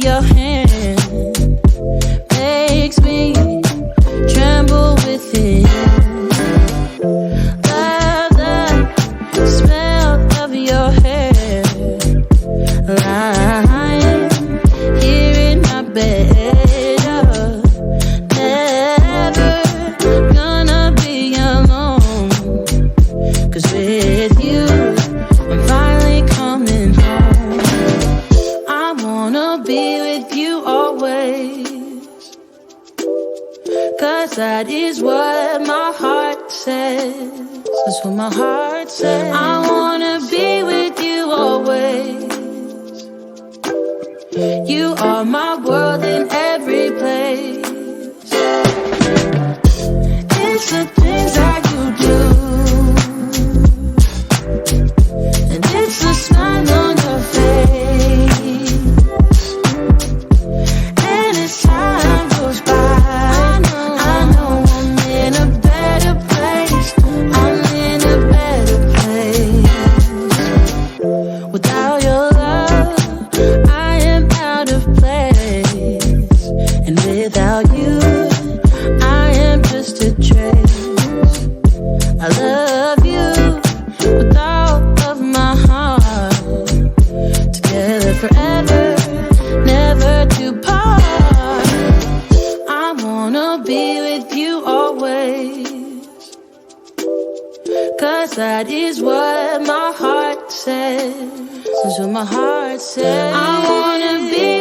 your hand makes me tremble within. Love the smell of your hair, lying here in my bed. Never gonna be alone, 'cause with you I'm finally coming home. I wanna be with you always, 'cause that is what my heart says. That's what my heart says. I wanna be with you always. You are my world in every place. It's the things that you do, and it's the smile on your face. And as time goes by, I know I'm in a better place. I'm in a better place. Without your love, I am out of place. And without you, I am just a trace. I love you with all of my heart. Together forever, never to part. I wanna be with you always, 'cause that is what my heart says. That's what my heart says. I wanna be